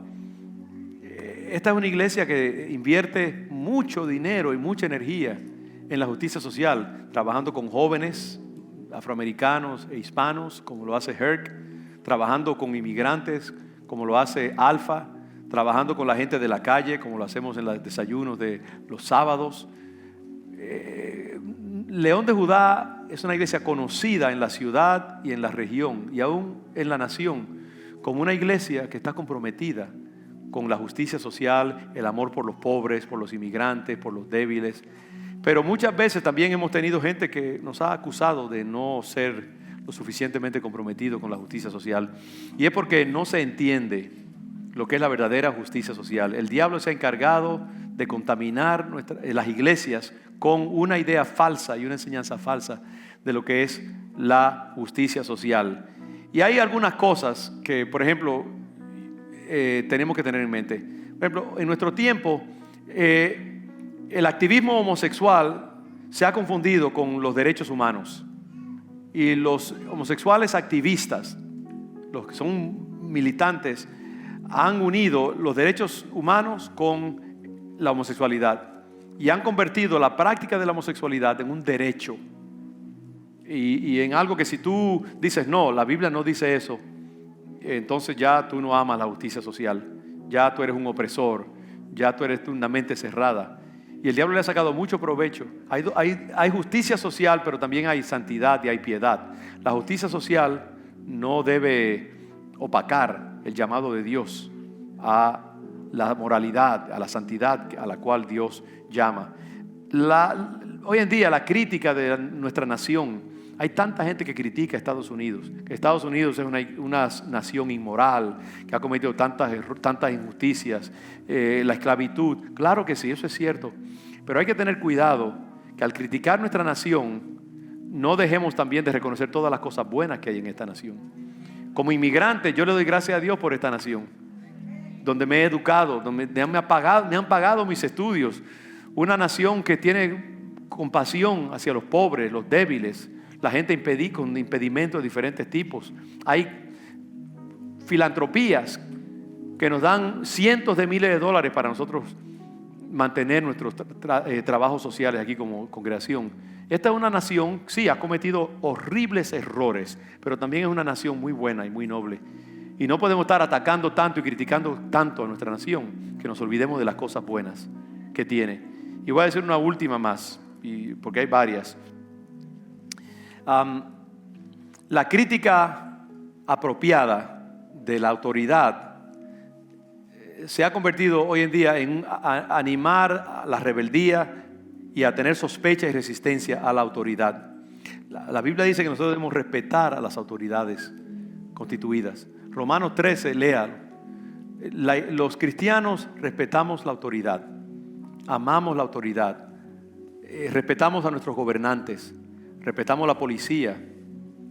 Esta es una iglesia que invierte mucho dinero y mucha energía en la justicia social, trabajando con jóvenes afroamericanos e hispanos, como lo hace HERC, trabajando con inmigrantes, como lo hace Alfa, trabajando con la gente de la calle, como lo hacemos en los desayunos de los sábados. León de Judá es una iglesia conocida en la ciudad y en la región y aún en la nación como una iglesia que está comprometida con la justicia social, el amor por los pobres, por los inmigrantes, por los débiles. Pero muchas veces también hemos tenido gente que nos ha acusado de no ser lo suficientemente comprometidos con la justicia social. Y es porque no se entiende lo que es la verdadera justicia social. El diablo se ha encargado de contaminar las iglesias con una idea falsa y una enseñanza falsa de lo que es la justicia social. Y hay algunas cosas que, por ejemplo, tenemos que tener en mente. Por ejemplo, en nuestro tiempo, el activismo homosexual se ha confundido con los derechos humanos. Y los homosexuales activistas, los que son militantes, han unido los derechos humanos con la homosexualidad y han convertido la práctica de la homosexualidad en un derecho y en algo que si tú dices no, la Biblia no dice eso, entonces ya tú no amas la justicia social, ya tú eres un opresor, ya tú eres una mente cerrada. Y el diablo le ha sacado mucho provecho. Hay justicia social, pero también hay santidad y hay piedad. La justicia social no debe opacar el llamado de Dios a la moralidad, a la santidad a la cual Dios llama. Hoy en día la crítica de nuestra nación, hay tanta gente que critica a Estados Unidos, que Estados Unidos es una nación inmoral, que ha cometido tantas injusticias, la esclavitud. Claro que sí, eso es cierto, pero hay que tener cuidado que al criticar nuestra nación no dejemos también de reconocer todas las cosas buenas que hay en esta nación. Como inmigrante yo le doy gracias a Dios por esta nación, donde me he educado, donde me han pagado mis estudios. Una nación que tiene compasión hacia los pobres, los débiles, la gente con impedimentos de diferentes tipos. Hay filantropías que nos dan cientos de miles de dólares para nosotros mantener nuestros trabajos sociales aquí como congregación. Esta es una nación, sí, ha cometido horribles errores, pero también es una nación muy buena y muy noble. Y no podemos estar atacando tanto y criticando tanto a nuestra nación que nos olvidemos de las cosas buenas que tiene. Y voy a decir una última más, porque hay varias. La crítica apropiada de la autoridad se ha convertido hoy en día en animar a la rebeldía y a tener sospecha y resistencia a la autoridad. La Biblia dice que nosotros debemos respetar a las autoridades constituidas. Romanos 13, léalo. Los cristianos respetamos la autoridad, amamos la autoridad, respetamos a nuestros gobernantes, respetamos la policía,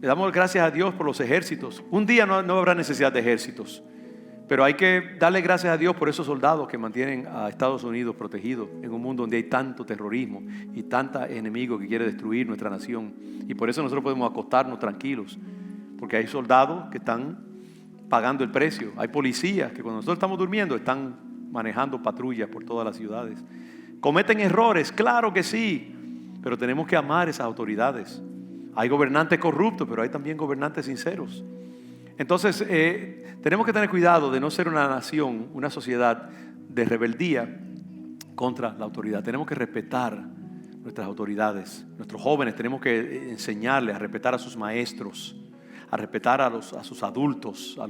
le damos gracias a Dios por los ejércitos. Un día no habrá necesidad de ejércitos, Pero hay que darle gracias a Dios por esos soldados que mantienen a Estados Unidos protegido en un mundo donde hay tanto terrorismo y tanta enemigo que quiere destruir nuestra nación. Y por eso nosotros podemos acostarnos tranquilos, porque hay soldados que están pagando el precio. Hay policías que cuando nosotros estamos durmiendo están manejando patrullas por todas las ciudades. ¿Cometen errores? Claro que sí, pero tenemos que amar esas autoridades. Hay gobernantes corruptos, pero hay también gobernantes sinceros. Entonces, tenemos que tener cuidado de no ser una nación, una sociedad de rebeldía contra la autoridad. Tenemos que respetar nuestras autoridades. Nuestros jóvenes tenemos que enseñarles a respetar a sus maestros, a respetar a sus adultos, a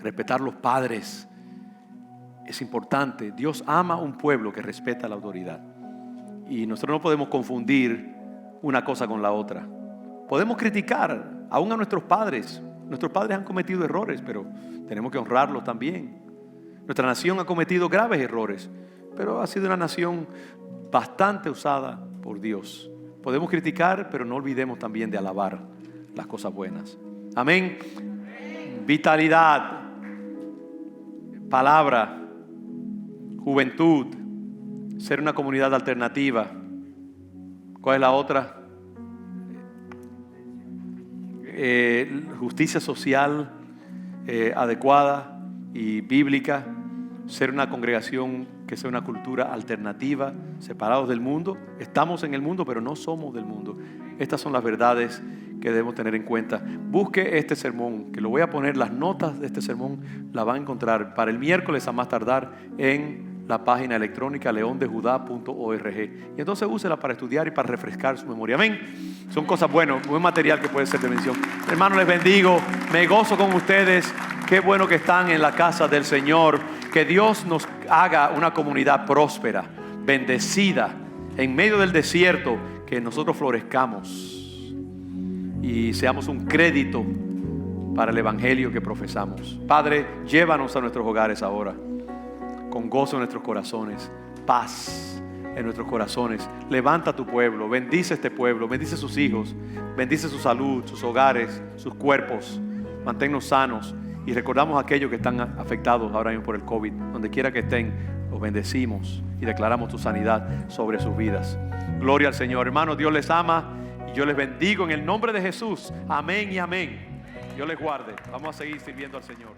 respetar a los padres. Es importante. Dios ama a un pueblo que respeta la autoridad. Y nosotros no podemos confundir una cosa con la otra. Podemos criticar aún a nuestros padres. Nuestros padres han cometido errores, pero tenemos que honrarlos también. Nuestra nación ha cometido graves errores, pero ha sido una nación bastante usada por Dios. Podemos criticar, pero no olvidemos también de alabar las cosas buenas. Amén. Vitalidad, palabra, juventud, ser una comunidad alternativa. ¿Cuál es la otra? Justicia social adecuada y bíblica, ser una congregación que sea una cultura alternativa, separados del mundo. Estamos en el mundo, pero no somos del mundo. Estas son las verdades que debemos tener en cuenta. Busque este sermón, que lo voy a poner, las notas de este sermón la va a encontrar para el miércoles a más tardar en la página electrónica leondejudá.org. Y entonces úsela para estudiar y para refrescar su memoria. Amén. Son cosas buenas, buen material que puede ser de bendición. Hermanos, les bendigo, me gozo con ustedes. Qué bueno que están en la casa del Señor. Que Dios nos haga una comunidad próspera, bendecida, en medio del desierto, que nosotros florezcamos y seamos un crédito para el evangelio que profesamos. Padre, llévanos a nuestros hogares ahora, con gozo en nuestros corazones, paz en nuestros corazones. Levanta a tu pueblo, bendice este pueblo, bendice sus hijos, bendice su salud, sus hogares, sus cuerpos. Manténnos sanos. Y recordamos a aquellos que están afectados ahora mismo por el COVID. Donde quiera que estén, los bendecimos y declaramos tu sanidad sobre sus vidas. Gloria al Señor. Hermanos, Dios les ama y yo les bendigo en el nombre de Jesús. Amén y amén. Dios les guarde. Vamos a seguir sirviendo al Señor.